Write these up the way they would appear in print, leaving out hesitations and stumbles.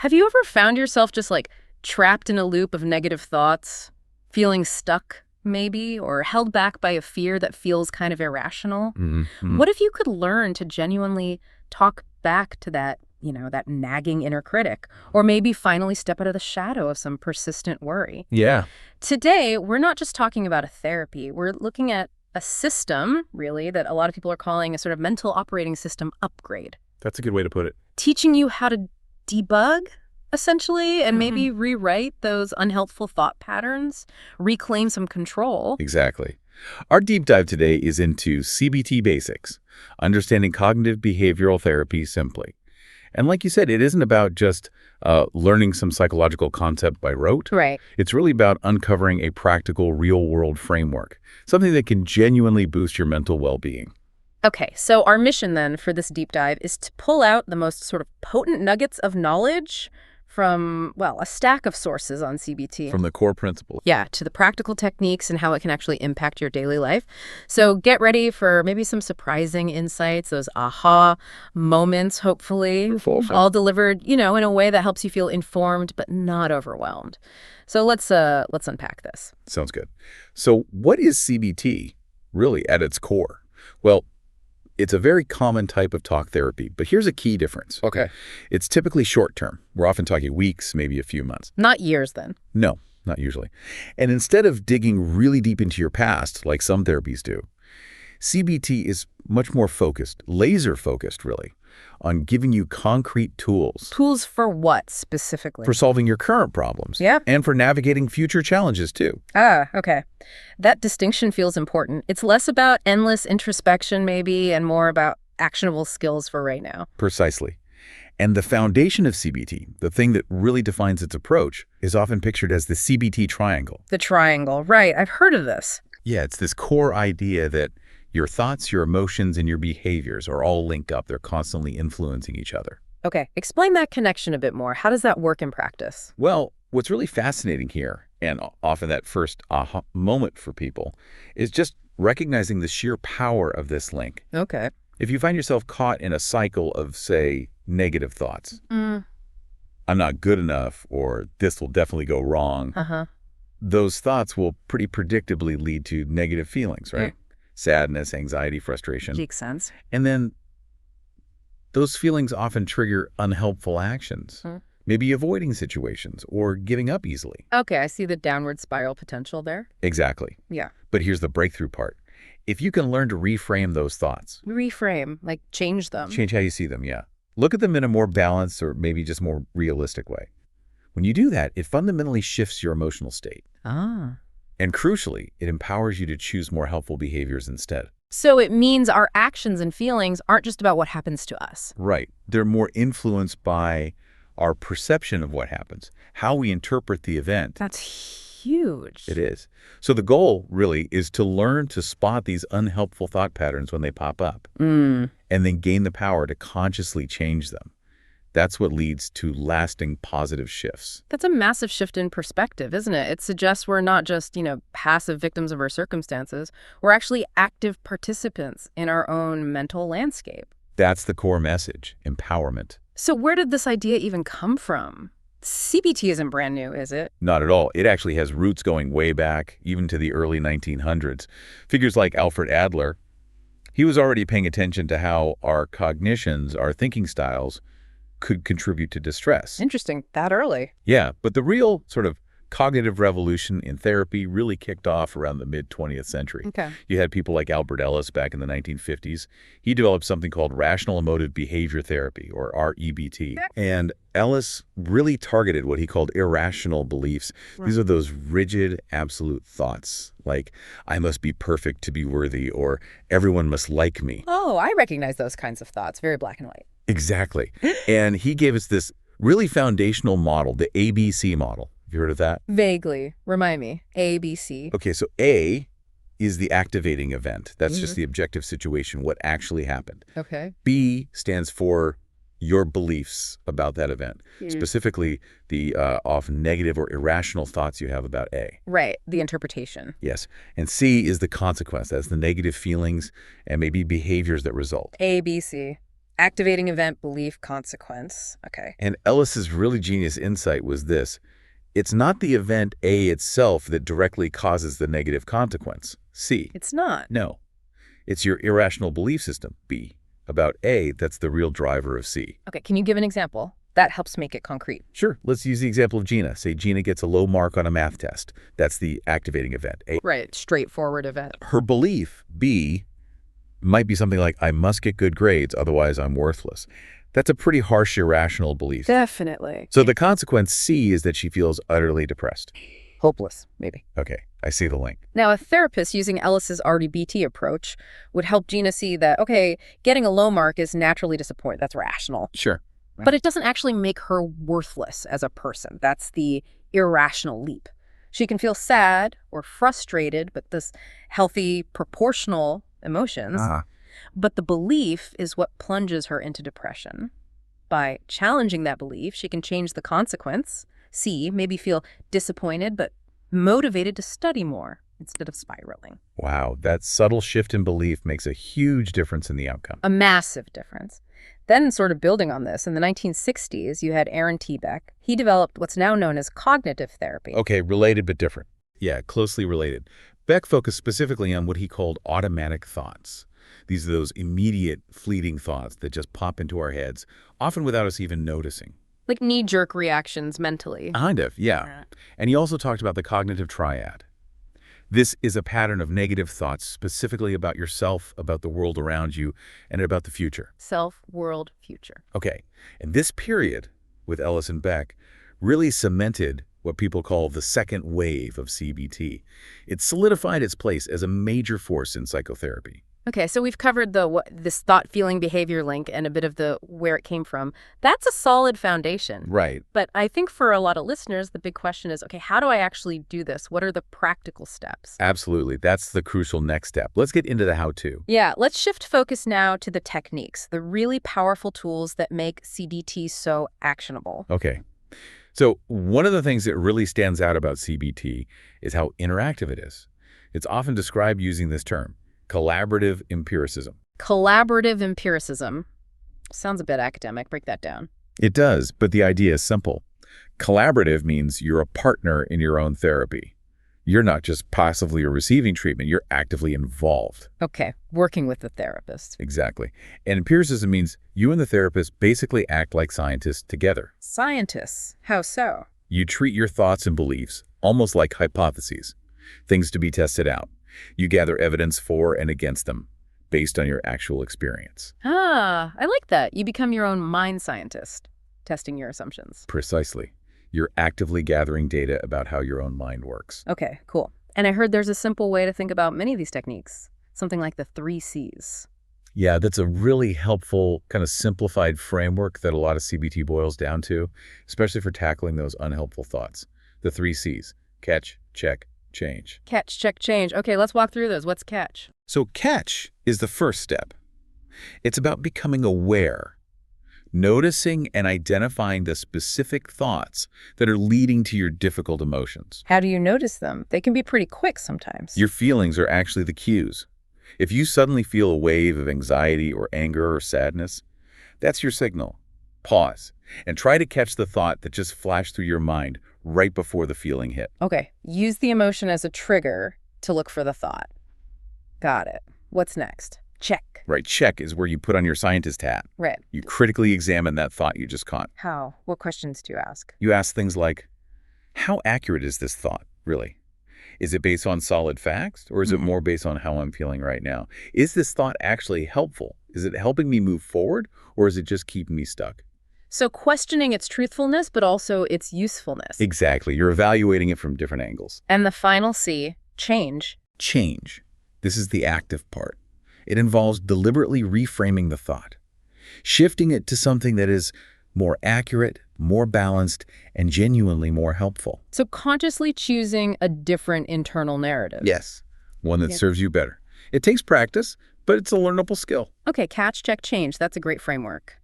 Have you ever found yourself just like trapped in a loop of negative thoughts, feeling stuck maybe, or held back by a fear that feels kind of irrational? Mm-hmm. What if you could learn to genuinely talk back to that, that nagging inner critic, or maybe finally step out of the shadow of some persistent worry? Yeah, Today, we're not just talking about a therapy. We're looking at a system, really, that a lot of people are calling a sort of mental operating system upgrade, that's a good way to put it. teaching you how to debug, essentially, and maybe rewrite those unhelpful thought patterns, reclaim some control. Exactly. Our deep dive today is into CBT basics, understanding cognitive behavioral therapy simply. And like you said, it isn't about just learning some psychological concept by rote. Right. It's really about uncovering a practical, real-world framework, something that can genuinely boost your mental well-being. Okay, so our mission then for this deep dive is to pull out the most sort of potent nuggets of knowledge from, well, a stack of sources on CBT. From the core principles. Yeah, to the practical techniques and how it can actually impact your daily life. So get ready for maybe some surprising insights, those aha moments, hopefully, all delivered, in a way that helps you feel informed but not overwhelmed. So let's unpack this. Sounds good. So what is CBT really at its core? Well, it's a very common type of talk therapy, but here's a key difference. Okay. It's typically short-term. We're often talking weeks, maybe a few months. Not years, then. No, not usually. And instead of digging really deep into your past, like some therapies do, CBT is much more focused, laser-focused, really, on giving you concrete tools. Tools for what, specifically? For solving your current problems. Yeah. And for navigating future challenges, too. Ah, okay. That distinction feels important. It's less about endless introspection, maybe, and more about actionable skills for right now. Precisely. And the foundation of CBT, the thing that really defines its approach, is often pictured as the CBT triangle. The triangle, right. I've heard of this. Yeah, it's this core idea that your thoughts, your emotions, and your behaviors are all linked up. They're constantly influencing each other. Okay, explain that connection a bit more. How does that work in practice? Well, what's really fascinating here, and often that first aha moment for people, is just recognizing the sheer power of this link. Okay. If you find yourself caught in a cycle of, say, negative thoughts, I'm not good enough, or this will definitely go wrong, those thoughts will pretty predictably lead to negative feelings, right? Sadness, anxiety, frustration. Makes sense. And then those feelings often trigger unhelpful actions, maybe avoiding situations or giving up easily. Okay, I see the downward spiral potential there. Exactly. Yeah. But here's the breakthrough part. If you can learn to reframe those thoughts, Reframe, like change them. change how you see them, yeah. Look at them in a more balanced or maybe just more realistic way. When you do that, it fundamentally shifts your emotional state. Ah. And crucially, it empowers you to choose more helpful behaviors instead. So it means our actions and feelings aren't just about what happens to us. Right. They're more influenced by our perception of what happens, how we interpret the event. That's huge. It is. So the goal, really, is to learn to spot these unhelpful thought patterns when they pop up, and then gain the power to consciously change them. That's what leads to lasting positive shifts. That's a massive shift in perspective, isn't it? It suggests we're not just, passive victims of our circumstances. We're actually active participants in our own mental landscape. That's the core message, empowerment. So where did this idea even come from? CBT isn't brand new, is it? Not at all. It actually has roots going way back, even to the early 1900s. Figures like Alfred Adler, he was already paying attention to how our cognitions, our thinking styles, could contribute to distress. Interesting. That early. Yeah, but the real sort of cognitive revolution in therapy really kicked off around the mid-20th century. Okay. You had people like Albert Ellis back in the 1950s. He developed something called rational emotive behavior therapy, or REBT. And Ellis really targeted what he called irrational beliefs. Right. These are those rigid, absolute thoughts, like, I must be perfect to be worthy, or everyone must like me. Oh, I recognize those kinds of thoughts. Very black and white. Exactly. And he gave us this really foundational model, the ABC model. Have you heard of that? Vaguely. Remind me. ABC. Okay, so A is the activating event. That's just the objective situation, what actually happened. Okay. B stands for your beliefs about that event, specifically the often negative or irrational thoughts you have about A. Right, the interpretation. Yes. And C is the consequence. That's the negative feelings and maybe behaviors that result. ABC. Activating event, belief, consequence. Okay. And Ellis's really genius insight was this. It's not the event A itself that directly causes the negative consequence, C. It's not. No. It's your irrational belief system, B, about A that's the real driver of C. Okay, can you give an example? That helps make it concrete. Sure. Let's use the example of Gina. Say Gina gets a low mark on a math test. That's the activating event, A. Right, straightforward event. Her belief, B, might be something like, I must get good grades, otherwise I'm worthless. That's a pretty harsh, irrational belief. Definitely. So the consequence, C, is that she feels utterly depressed. Hopeless, maybe. Okay, I see the link. Now, a therapist using Ellis's RDBT approach would help Gina see that, okay, getting a low mark is naturally disappointing. That's rational. Sure. But it doesn't actually make her worthless as a person. That's the irrational leap. She can feel sad or frustrated, but this healthy, proportional emotions. But the belief is what plunges her into depression. By challenging that belief, she can change the consequence. C, maybe feel disappointed, but motivated to study more instead of spiraling. Wow, that subtle shift in belief makes a huge difference in the outcome. A massive difference. Then, sort of building on this, in the 1960s, you had Aaron T. Beck. He developed what's now known as cognitive therapy. Okay, related but different. Yeah, closely related. Beck focused specifically on what he called automatic thoughts. These are those immediate, fleeting thoughts that just pop into our heads, often without us even noticing. Like knee-jerk reactions mentally. Kind of, yeah. And he also talked about the cognitive triad. This is a pattern of negative thoughts specifically about yourself, about the world around you, and about the future. Self, world, future. Okay, and this period with Ellis and Beck really cemented what people call the second wave of CBT. It solidified its place as a major force in psychotherapy. Okay, so we've covered this thought, feeling, behavior link and a bit of the where it came from. That's a solid foundation. Right. But I think for a lot of listeners, the big question is, okay, how do I actually do this? What are the practical steps? Absolutely. That's the crucial next step. Let's get into the how-to. Yeah, let's shift focus now to the techniques, the really powerful tools that make CBT so actionable. Okay. So one of the things that really stands out about CBT is how interactive it is. It's often described using this term, collaborative empiricism. Collaborative empiricism. Sounds a bit academic. Break that down. It does, but the idea is simple. Collaborative means you're a partner in your own therapy. You're not just passively receiving treatment, you're actively involved. Okay, working with the therapist. Exactly. And empiricism means you and the therapist basically act like scientists together. Scientists? How so? You treat your thoughts and beliefs almost like hypotheses, things to be tested out. You gather evidence for and against them based on your actual experience. Ah, I like that. You become your own mind scientist, testing your assumptions. Precisely. You're actively gathering data about how your own mind works. Okay, cool. And I heard there's a simple way to think about many of these techniques, something like the 3 C's. Yeah, that's a really helpful, kind of simplified framework that a lot of CBT boils down to, especially for tackling those unhelpful thoughts. The 3 C's: catch, check, change. Catch, check, change. Okay, let's walk through those. What's catch? So catch is the first step. It's about becoming aware, noticing and identifying the specific thoughts that are leading to your difficult emotions. How do you notice them? They can be pretty quick sometimes. Your feelings are actually the cues. If you suddenly feel a wave of anxiety or anger or sadness, that's your signal. Pause and try to catch the thought that just flashed through your mind right before the feeling hit. Okay, use the emotion as a trigger to look for the thought. Got it. What's next? Check. Right, check is where you put on your scientist hat. Right. You critically examine that thought you just caught. How? What questions do you ask? You ask things like, how accurate is this thought, really? Is it based on solid facts, or is it more based on how I'm feeling right now? Is this thought actually helpful? Is it helping me move forward, or is it just keeping me stuck? So questioning its truthfulness, but also its usefulness. Exactly. You're evaluating it from different angles. And the final C, change. Change. This is the active part. It involves deliberately reframing the thought, shifting it to something that is more accurate, more balanced, and genuinely more helpful. So consciously choosing a different internal narrative. Yes, one that serves you better. It takes practice, but it's a learnable skill. Okay, catch, check, change. That's a great framework.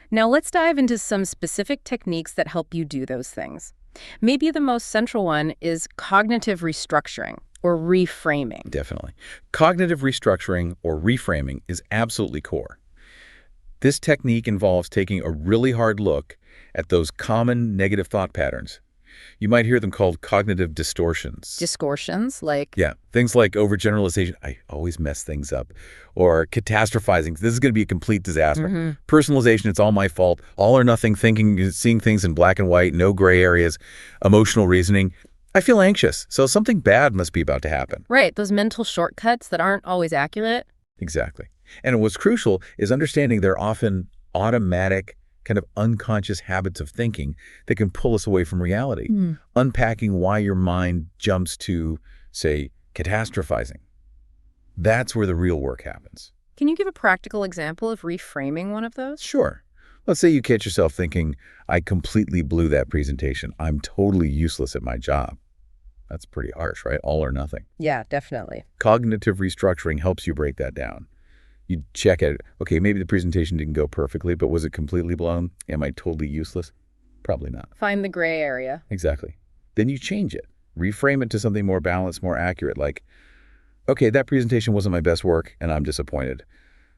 Now let's dive into some specific techniques that help you do those things. Maybe the most central one is cognitive restructuring or reframing. Definitely. Cognitive restructuring or reframing is absolutely core. This technique involves taking a really hard look at those common negative thought patterns. You might hear them called cognitive distortions. Distortions, like, Yeah, things like overgeneralization, I always mess things up, or catastrophizing, this is going to be a complete disaster. Personalization, it's all my fault, all or nothing thinking, seeing things in black and white, no gray areas, emotional reasoning. I feel anxious, so something bad must be about to happen. right, those mental shortcuts that aren't always accurate. Exactly. And what's crucial is understanding they're often automatic, kind of unconscious habits of thinking that can pull us away from reality. Unpacking why your mind jumps to, say, catastrophizing. That's where the real work happens. Can you give a practical example of reframing one of those? Sure. Let's say you catch yourself thinking, I completely blew that presentation. I'm totally useless at my job. That's pretty harsh, right? All or nothing. Yeah, definitely. Cognitive restructuring helps you break that down. You check it. Okay, maybe the presentation didn't go perfectly, but was it completely blown? Am I totally useless? Probably not. Find the gray area. Exactly. Then you change it. Reframe it to something more balanced, more accurate, like, okay, that presentation wasn't my best work, and I'm disappointed.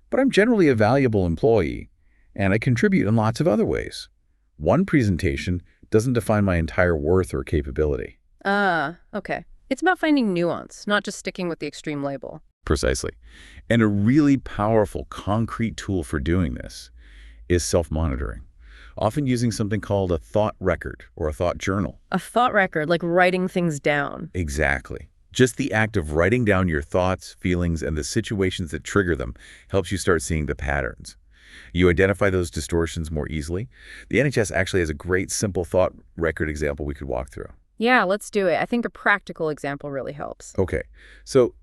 But I'm generally a valuable employee, and I contribute in lots of other ways. One presentation doesn't define my entire worth or capability. Okay. It's about finding nuance, not just sticking with the extreme label. Precisely. And a really powerful, concrete tool for doing this is self-monitoring, often using something called a thought record or a thought journal. A thought record, like writing things down. Exactly. Just the act of writing down your thoughts, feelings, and the situations that trigger them helps you start seeing the patterns. You identify those distortions more easily. The NHS actually has a great simple thought record example we could walk through. Yeah, let's do it. I think a practical example really helps. Okay, so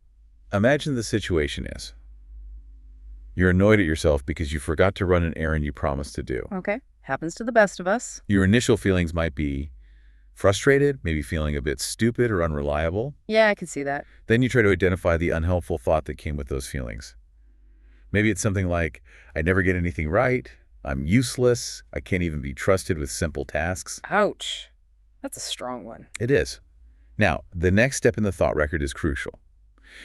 imagine the situation is you're annoyed at yourself because you forgot to run an errand you promised to do. Okay. Happens to the best of us. Your initial feelings might be frustrated, maybe feeling a bit stupid or unreliable. Yeah, I can see that. Then you try to identify the unhelpful thought that came with those feelings. Maybe it's something like, I never get anything right, I'm useless, I can't even be trusted with simple tasks. Ouch. That's a strong one. It is. Now, the next step in the thought record is crucial.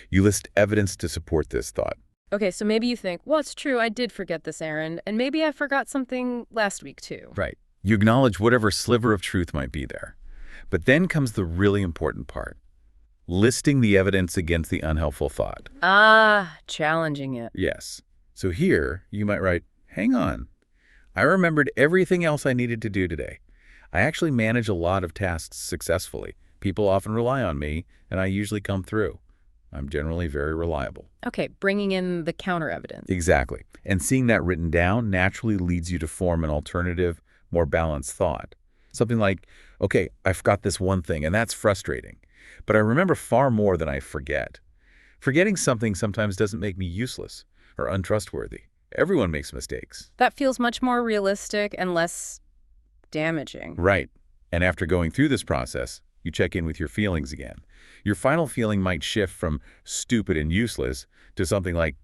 You list evidence to support this thought. Okay, so maybe you think, well, it's true, I did forget this errand, and maybe I forgot something last week too. Right. You acknowledge whatever sliver of truth might be there. But then comes the really important part. Listing the evidence against the unhelpful thought. Challenging it. Yes. So here, you might write, hang on. I remembered everything else I needed to do today. I actually manage a lot of tasks successfully. People often rely on me, and I usually come through. I'm generally very reliable. Okay, bringing in the counter evidence. Exactly. And seeing that written down naturally leads you to form an alternative, more balanced thought. Something like, okay, I forgot this one thing, and that's frustrating. But I remember far more than I forget. Forgetting something sometimes doesn't make me useless or untrustworthy. Everyone makes mistakes. That feels much more realistic and less damaging. Right. And after going through this process, you check in with your feelings again. Your final feeling might shift from stupid and useless to something like,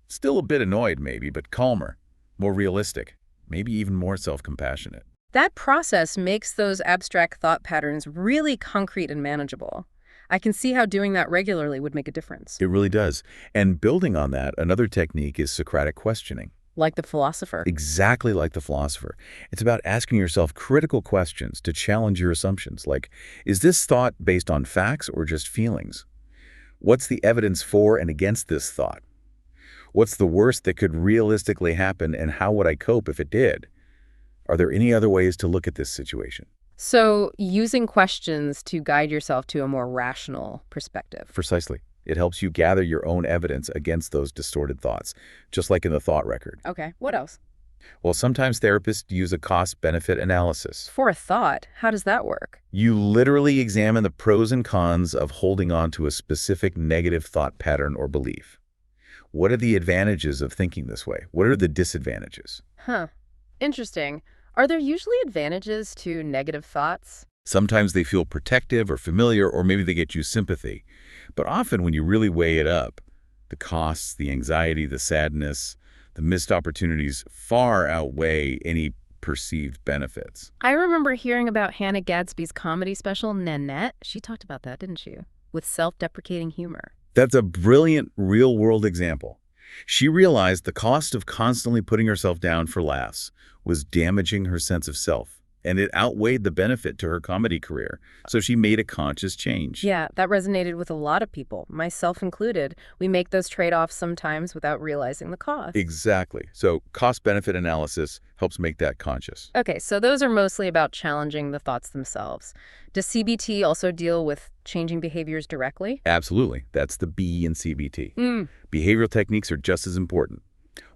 still a bit annoyed maybe, but calmer, more realistic, maybe even more self-compassionate. That process makes those abstract thought patterns really concrete and manageable. I can see how doing that regularly would make a difference. It really does. And building on that, another technique is Socratic questioning. Like the philosopher. Exactly like the philosopher. It's about asking yourself critical questions to challenge your assumptions, like, is this thought based on facts or just feelings? What's the evidence for and against this thought? What's the worst that could realistically happen, and how would I cope if it did? Are there any other ways to look at this situation? So using questions to guide yourself to a more rational perspective. Precisely. It helps you gather your own evidence against those distorted thoughts, just like in the thought record. Okay, what else? Well, sometimes therapists use a cost-benefit analysis. For a thought, how does that work? You literally examine the pros and cons of holding on to a specific negative thought pattern or belief. What are the advantages of thinking this way? What are the disadvantages? Interesting. Are there usually advantages to negative thoughts? Sometimes they feel protective or familiar, or maybe they get you sympathy. But often when you really weigh it up, the costs, the anxiety, the sadness, the missed opportunities far outweigh any perceived benefits. I remember hearing about Hannah Gadsby's comedy special, Nanette. She talked about that, didn't she? With self-deprecating humor. That's a brilliant real-world example. She realized the cost of constantly putting herself down for laughs was damaging her sense of self, and it outweighed the benefit to her comedy career. So she made a conscious change. Yeah, that resonated with a lot of people, myself included. We make those trade-offs sometimes without realizing the cost. Exactly. So cost-benefit analysis helps make that conscious. Okay, so those are mostly about challenging the thoughts themselves. Does CBT also deal with changing behaviors directly? Absolutely. That's the B in CBT. Mm. Behavioral techniques are just as important.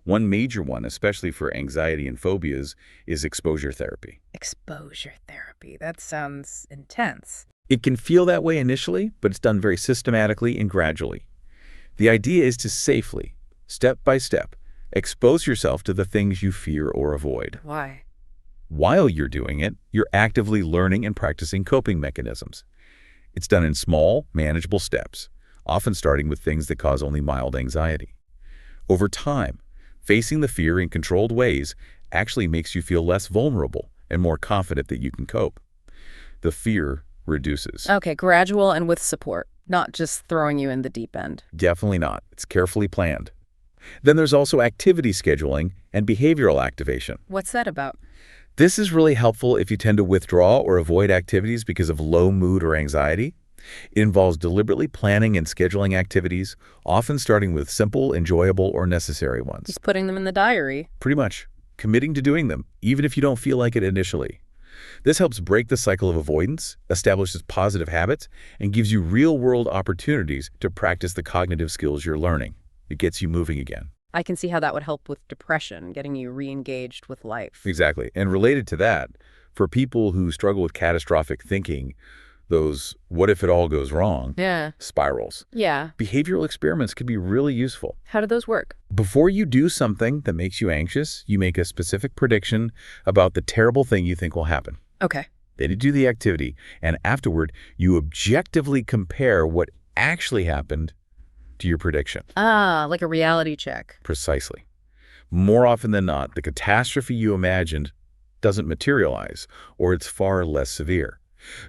One major one, especially for anxiety and phobias, is exposure therapy. Exposure therapy. That sounds intense. It can feel that way initially, but it's done very systematically and gradually. The idea is to safely, step by step, expose yourself to the things you fear or avoid. Why? While you're doing it, you're actively learning and practicing coping mechanisms. It's done in small, manageable steps, often starting with things that cause only mild anxiety. Over time, facing the fear in controlled ways actually makes you feel less vulnerable and more confident that you can cope. The fear reduces. Okay, gradual and with support, not just throwing you in the deep end. Definitely not. It's carefully planned. Then there's also activity scheduling and behavioral activation. What's that about? This is really helpful if you tend to withdraw or avoid activities because of low mood or anxiety. It involves deliberately planning and scheduling activities, often starting with simple, enjoyable, or necessary ones. Just putting them in the diary. Pretty much. Committing to doing them, even if you don't feel like it initially. This helps break the cycle of avoidance, establishes positive habits, and gives you real-world opportunities to practice the cognitive skills you're learning. It gets you moving again. I can see how that would help with depression, getting you re-engaged with life. Exactly. And related to that, for people who struggle with catastrophic thinking, those what if it all goes wrong spirals. Yeah. Behavioral experiments can be really useful. How do those work? Before you do something that makes you anxious, you make a specific prediction about the terrible thing you think will happen. Okay. Then you do the activity, and afterward, you objectively compare what actually happened to your prediction. Ah, like a reality check. Precisely. More often than not, the catastrophe you imagined doesn't materialize, or it's far less severe.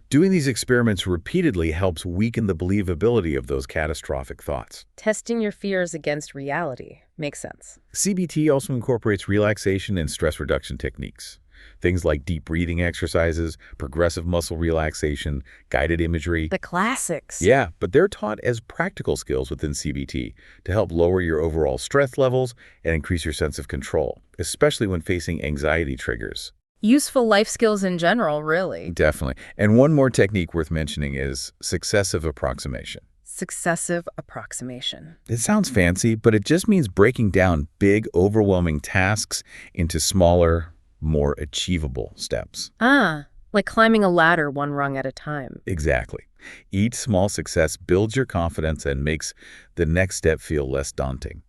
Doing these experiments repeatedly helps weaken the believability of those catastrophic thoughts. Testing your fears against reality. Makes sense. CBT also incorporates relaxation and stress reduction techniques. Things like deep breathing exercises, progressive muscle relaxation, guided imagery. The classics. Yeah, but they're taught as practical skills within CBT to help lower your overall stress levels and increase your sense of control, especially when facing anxiety triggers. Useful life skills in general, really. Definitely. And one more technique worth mentioning is successive approximation. Successive approximation. It sounds fancy, but it just means breaking down big, overwhelming tasks into smaller, more achievable steps. Ah, like climbing a ladder one rung at a time. Exactly. Each small success builds your confidence and makes the next step feel less daunting.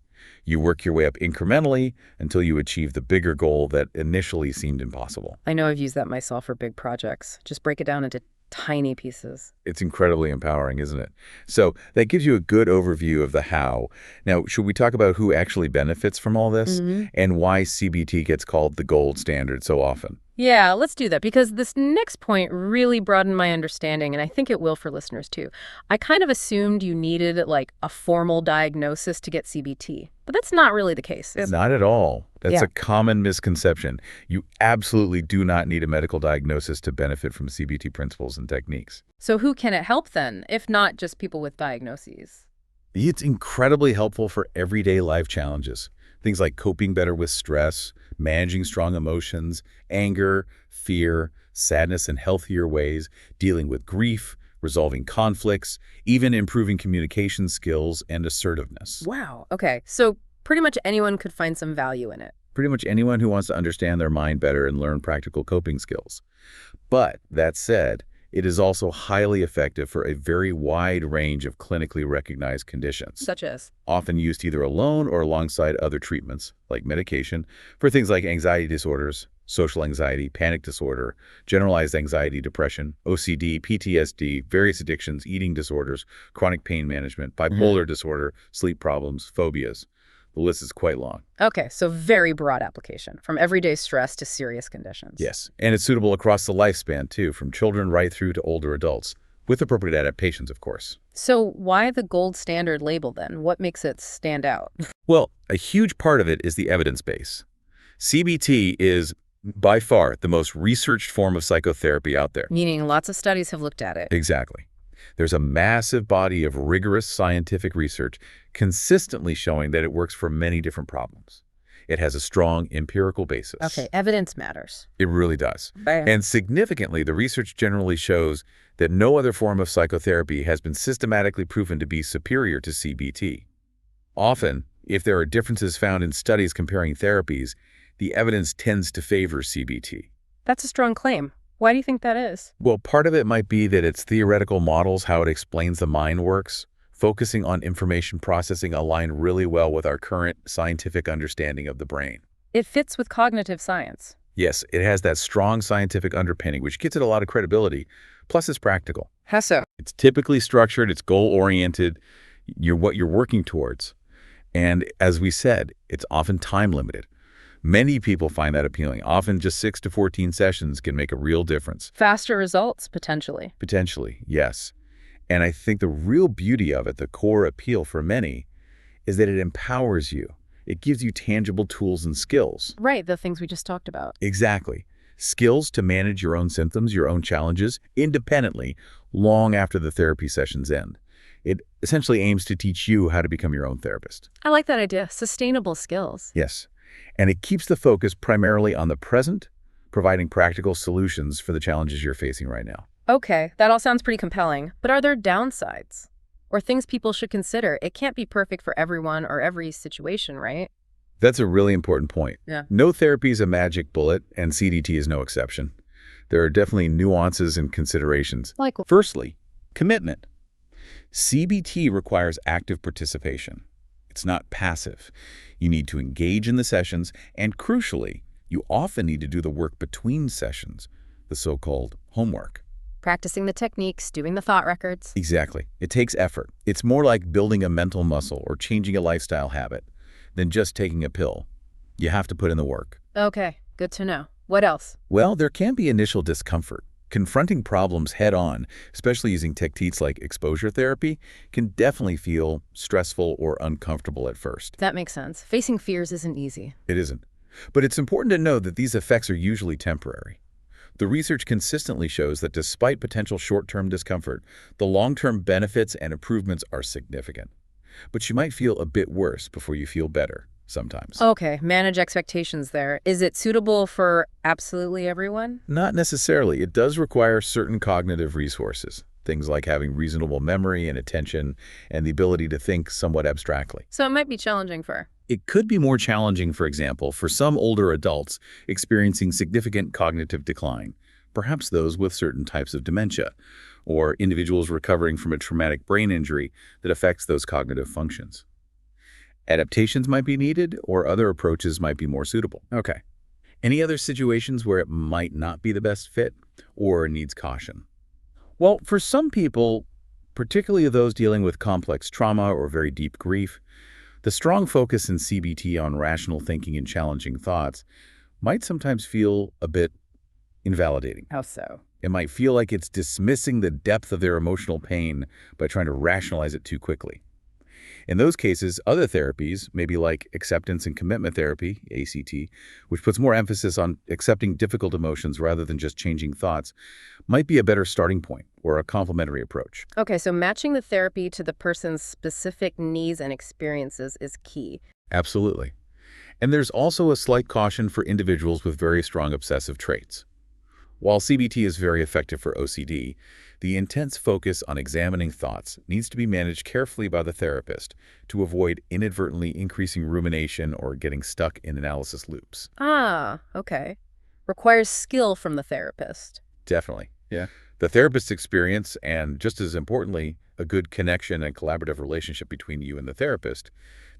You work your way up incrementally until you achieve the bigger goal that initially seemed impossible. I know I've used that myself for big projects. Just break it down into tiny pieces. It's incredibly empowering, isn't it? So that gives you a good overview of the how. Now, should we talk about who actually benefits from all this and why CBT gets called the gold standard so often? Yeah, let's do that, because this next point really broadened my understanding, and I think it will for listeners too. I kind of assumed you needed like a formal diagnosis to get CBT, but that's not really the case. Not at all. That's Yeah. a common misconception. You absolutely do not need a medical diagnosis to benefit from CBT principles and techniques. So who can it help then, if not just people with diagnoses? It's incredibly helpful for everyday life challenges. Things like coping better with stress, managing strong emotions, anger, fear, sadness in healthier ways, dealing with grief, resolving conflicts, even improving communication skills and assertiveness. Wow. Okay. So pretty much anyone could find some value in it. Pretty much anyone who wants to understand their mind better and learn practical coping skills. But that said, it is also highly effective for a very wide range of clinically recognized conditions, Such as? often used either alone or alongside other treatments, like medication, for things like anxiety disorders, social anxiety, panic disorder, generalized anxiety, depression, OCD, PTSD, various addictions, eating disorders, chronic pain management, bipolar disorder, sleep problems, phobias. The list is quite long. Okay, so very broad application, from everyday stress to serious conditions. Yes, and it's suitable across the lifespan, too, from children right through to older adults. with appropriate adaptations, of course. So why the gold standard label then? What makes it stand out? Well, a huge part of it is the evidence base. CBT is by far the most researched form of psychotherapy out there. Meaning lots of studies have looked at it. Exactly. There's a massive body of rigorous scientific research consistently showing that it works for many different problems. It has a strong empirical basis. Okay, evidence matters. It really does. Bam. And significantly, the research generally shows that no other form of psychotherapy has been systematically proven to be superior to CBT. Often, if there are differences found in studies comparing therapies, the evidence tends to favor CBT. That's a strong claim. Why do you think that is? Well, part of it might be that its theoretical models, how it explains the mind works, focusing on information processing, align really well with our current scientific understanding of the brain. It fits with cognitive science. Yes, it has that strong scientific underpinning, which gives it a lot of credibility. Plus, it's practical. How so? It's typically structured, it's goal-oriented, what you're working towards. And as we said, it's often time-limited. Many people find that appealing. Often just 6 to 14 sessions can make a real difference. Faster results, potentially. Potentially, yes. And I think the real beauty of it, the core appeal for many, is that it empowers you. It gives you tangible tools and skills. Right, the things we just talked about. Exactly. Skills to manage your own symptoms, your own challenges, independently, long after the therapy sessions end. It essentially aims to teach you how to become your own therapist. I like that idea. Sustainable skills. Yes. And it keeps the focus primarily on the present, providing practical solutions for the challenges you're facing right now. Okay, that all sounds pretty compelling. But are there downsides? Or things people should consider? It can't be perfect for everyone or every situation, right? That's a really important point. Yeah. No therapy is a magic bullet, and CBT is no exception. There are definitely nuances and considerations. Like, Firstly, commitment. CBT requires active participation. It's not passive. You need to engage in the sessions, and crucially, you often need to do the work between sessions, the so-called homework. practicing the techniques, doing the thought records. Exactly. It takes effort. It's more like building a mental muscle or changing a lifestyle habit than just taking a pill. You have to put in the work. Okay, good to know. What else? Well, there can be initial discomfort. Confronting problems head-on, especially using techniques like exposure therapy, can definitely feel stressful or uncomfortable at first. That makes sense. Facing fears isn't easy. It isn't. But it's important to know that these effects are usually temporary. The research consistently shows that despite potential short-term discomfort, the long-term benefits and improvements are significant. But you might feel a bit worse before you feel better sometimes. Okay, manage expectations there. Is it suitable for absolutely everyone? Not necessarily. It does require certain cognitive resources, things like having reasonable memory and attention and the ability to think somewhat abstractly. So it might be challenging for... It could be more challenging, for example, for some older adults experiencing significant cognitive decline, perhaps those with certain types of dementia, or individuals recovering from a traumatic brain injury that affects those cognitive functions. Adaptations might be needed, or other approaches might be more suitable. Okay. Any other situations where it might not be the best fit or needs caution? Well, for some people, particularly those dealing with complex trauma or very deep grief, the strong focus in CBT on rational thinking and challenging thoughts might sometimes feel a bit invalidating. How so? It might feel like it's dismissing the depth of their emotional pain by trying to rationalize it too quickly. In those cases, other therapies, maybe like acceptance and commitment therapy, ACT, which puts more emphasis on accepting difficult emotions rather than just changing thoughts, might be a better starting point or a complementary approach. Okay, so matching the therapy to the person's specific needs and experiences is key. Absolutely. And there's also a slight caution for individuals with very strong obsessive traits. While CBT is very effective for OCD, the intense focus on examining thoughts needs to be managed carefully by the therapist to avoid inadvertently increasing rumination or getting stuck in analysis loops. Ah, okay. Requires skill from the therapist. Definitely. Yeah. The therapist's experience and, just as importantly, a good connection and collaborative relationship between you and the therapist,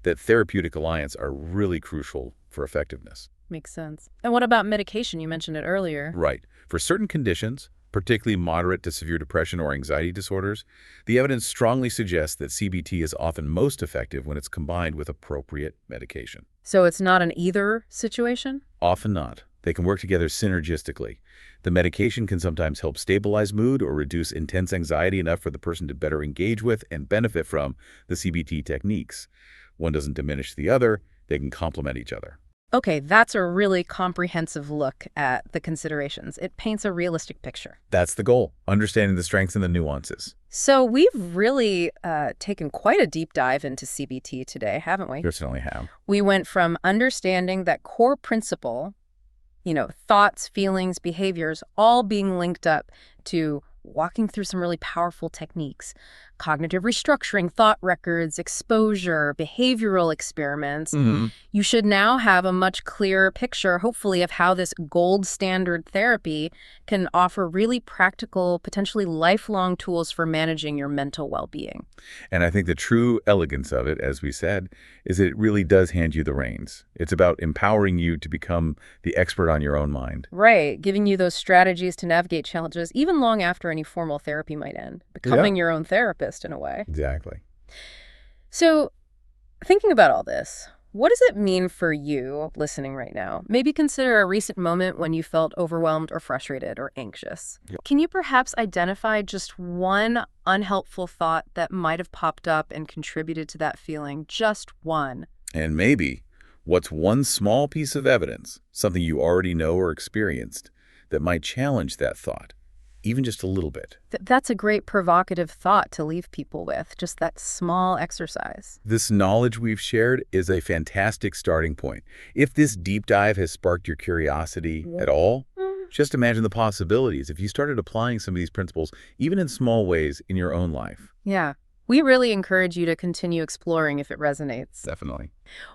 that therapeutic alliance are really crucial for effectiveness. Makes sense. And what about medication? You mentioned it earlier. Right. For certain conditions, particularly moderate to severe depression or anxiety disorders, the evidence strongly suggests that CBT is often most effective when it's combined with appropriate medication. So it's not an either situation? Often not. They can work together synergistically. The medication can sometimes help stabilize mood or reduce intense anxiety enough for the person to better engage with and benefit from the CBT techniques. One doesn't diminish the other. They can complement each other. Okay, that's a really comprehensive look at the considerations. It paints a realistic picture. That's the goal, understanding the strengths and the nuances. So we've really taken quite a deep dive into CBT today, haven't we? Certainly have. We went from understanding that core principle, thoughts, feelings, behaviors, all being linked up to walking through some really powerful techniques, cognitive restructuring, thought records, exposure, behavioral experiments. You should now have a much clearer picture, hopefully, of how this gold standard therapy can offer really practical, potentially lifelong tools for managing your mental well-being. And I think the true elegance of it, as we said, is that it really does hand you the reins. It's about empowering you to become the expert on your own mind. Right, giving you those strategies to navigate challenges even long after any formal therapy might end, becoming your own therapist in a way. Exactly. So, thinking about all this, what does it mean for you listening right now? Maybe consider a recent moment when you felt overwhelmed or frustrated or anxious. Can you perhaps identify just one unhelpful thought that might have popped up and contributed to that feeling? Just one. And maybe, what's one small piece of evidence, something you already know or experienced, that might challenge that thought, even just a little bit? That's a great provocative thought to leave people with, just that small exercise. This knowledge we've shared is a fantastic starting point. If this deep dive has sparked your curiosity at all, just imagine the possibilities if you started applying some of these principles, even in small ways, in your own life. Yeah. We really encourage you to continue exploring if it resonates. Definitely.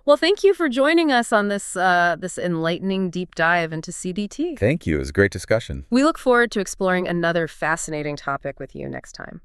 Well, thank you for joining us on this enlightening deep dive into CBT. Thank you. It was a great discussion. We look forward to exploring another fascinating topic with you next time.